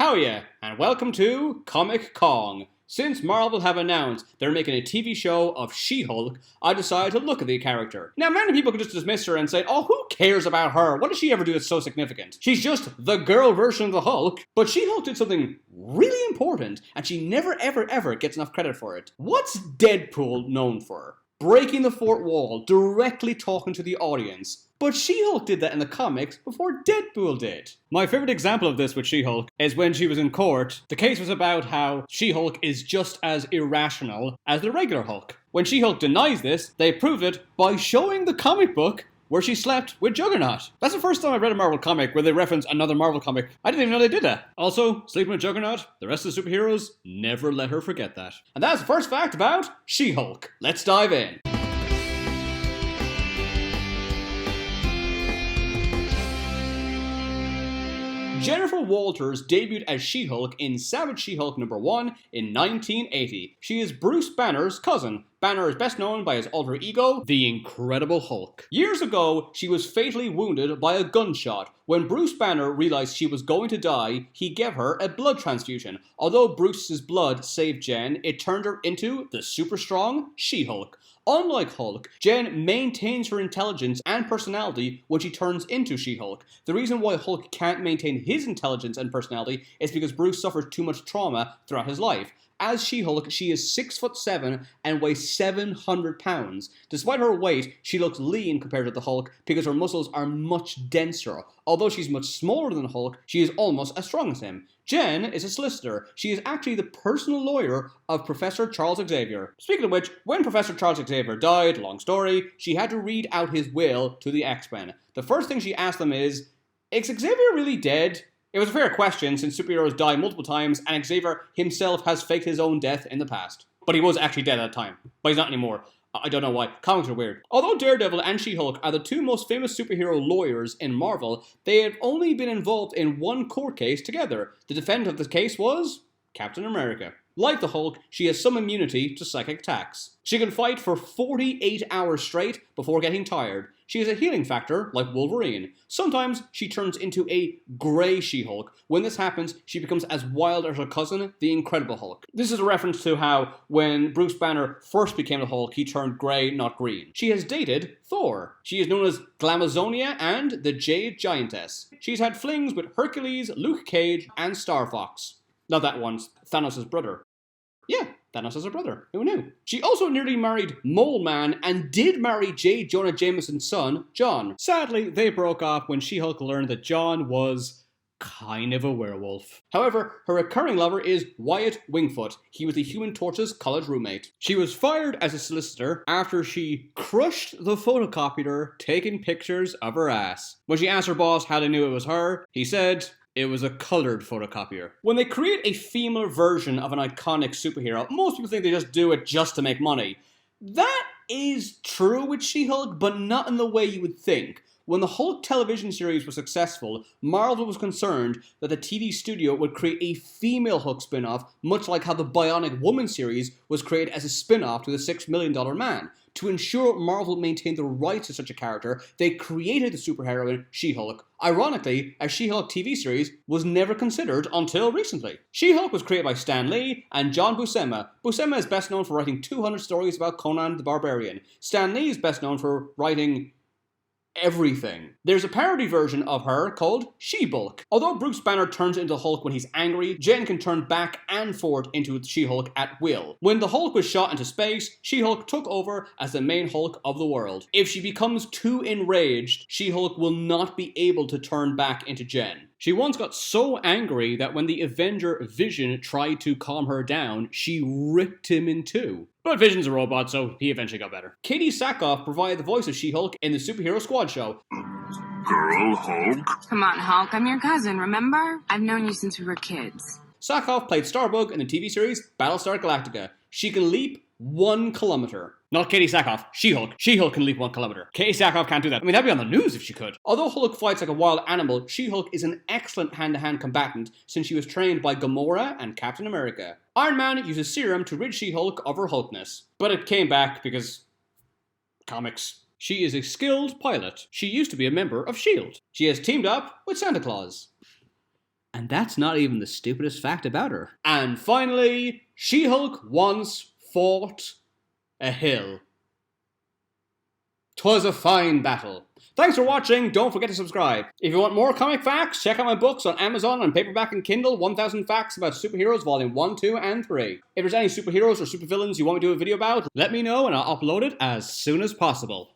How ya, and welcome to Comic Kong. Since Marvel have announced they're making a TV show of She-Hulk, I decided to look at the character. Now, many people could just dismiss her and say, oh, who cares about her? What does she ever do that's so significant? She's just the girl version of the Hulk. But She-Hulk did something really important, and she never ever gets enough credit for it. What's Deadpool known for? Breaking the fourth wall, directly talking to the audience. But She-Hulk did that in the comics before Deadpool did. My favorite example of this with She-Hulk is when she was in court. The case was about how She-Hulk is just as irrational as the regular Hulk. When She-Hulk denies this, they proved it by showing the comic book where she slept with Juggernaut. That's the first time I've read a Marvel comic where they reference another Marvel comic. I didn't even know they did that. Also, sleeping with Juggernaut, the rest of the superheroes never let her forget that. And that's the first fact about She-Hulk. Let's dive in. Jennifer Walters debuted as She-Hulk in Savage She-Hulk #1 in 1980. She is Bruce Banner's cousin. Banner is best known by his alter ego, the Incredible Hulk. Years ago, she was fatally wounded by a gunshot. When Bruce Banner realized she was going to die, he gave her a blood transfusion. Although Bruce's blood saved Jen, it turned her into the super strong She-Hulk. Unlike Hulk, Jen maintains her intelligence and personality when she turns into She-Hulk. The reason why Hulk can't maintain his intelligence and personality is because Bruce suffered too much trauma throughout his life. As She-Hulk, she is 6'7" and weighs 700 pounds. Despite her weight, she looks lean compared to the Hulk because her muscles are much denser. Although she's much smaller than Hulk, she is almost as strong as him. Jen is a solicitor. She is actually the personal lawyer of Professor Charles Xavier. Speaking of which, when Professor Charles Xavier died, long story, she had to read out his will to the X-Men. The first thing she asked them is Xavier really dead? It was a fair question since superheroes die multiple times and Xavier himself has faked his own death in the past. But he was actually dead at the time. But he's not anymore. I don't know why. Comics are weird. Although Daredevil and She-Hulk are the two most famous superhero lawyers in Marvel, they have only been involved in one court case together. The defendant of the case was Captain America. Like the Hulk, she has some immunity to psychic attacks. She can fight for 48 hours straight before getting tired. She has a healing factor like Wolverine. Sometimes she turns into a grey She-Hulk. When this happens, she becomes as wild as her cousin, the Incredible Hulk. This is a reference to how when Bruce Banner first became the Hulk, he turned grey, not green. She has dated Thor. She is known as Glamazonia and the Jade Giantess. She's had flings with Hercules, Luke Cage, and Star Fox. Not that one, Thanos' brother. Yeah, Thanos is her brother. Who knew? She also nearly married Mole Man and did marry J. Jonah Jameson's son, John. Sadly, they broke up when She-Hulk learned that John was kind of a werewolf. However, her recurring lover is Wyatt Wingfoot. He was the Human Torch's college roommate. She was fired as a solicitor after she crushed the photocopier taking pictures of her ass. When she asked her boss how they knew it was her, he said it was a colored photocopier. When they create a female version of an iconic superhero, most people think they just do it just to make money. That is true with She-Hulk, but not in the way you would think. When the Hulk television series was successful, Marvel was concerned that the TV studio would create a female Hulk spin-off, much like how the Bionic Woman series was created as a spin-off to the $6 Million Man. To ensure Marvel maintained the rights to such a character, they created the superheroine She-Hulk. Ironically, a She-Hulk TV series was never considered until recently. She-Hulk was created by Stan Lee and John Buscema. Buscema is best known for writing 200 stories about Conan the Barbarian. Stan Lee is best known for writing everything. There's a parody version of her called She-Bulk. Although Bruce Banner turns into Hulk when he's angry, Jen can turn back and forth into She-Hulk at will. When the Hulk was shot into space, She-Hulk took over as the main Hulk of the world. If she becomes too enraged, She-Hulk will not be able to turn back into Jen. She once got so angry that when the Avenger Vision tried to calm her down, she ripped him in two. But Vision's a robot, so he eventually got better. Katie Sackhoff provided the voice of She-Hulk in the Superhero Squad show. Girl Hulk? Come on, Hulk, I'm your cousin, remember? I've known you since we were kids. Sackhoff played Starbug in the TV series Battlestar Galactica. She can leap 1 kilometer. Not Katie Sackhoff, She-Hulk. She-Hulk can leap 1 kilometer. Katie Sackhoff can't do that. I mean, that'd be on the news if she could. Although Hulk fights like a wild animal, She-Hulk is an excellent hand-to-hand combatant since she was trained by Gamora and Captain America. Iron Man uses serum to rid She-Hulk of her Hulkness. But it came back because comics. She is a skilled pilot. She used to be a member of S.H.I.E.L.D. She has teamed up with Santa Claus. And that's not even the stupidest fact about her. And finally, She-Hulk once fought a hill. 'Twas a fine battle. Thanks for watching, don't forget to subscribe. If you want more comic facts, check out my books on Amazon on paperback and Kindle, 1000 Facts About Superheroes, Volume 1, 2, and 3. If there's any superheroes or supervillains you want me to do a video about, let me know and I'll upload it as soon as possible.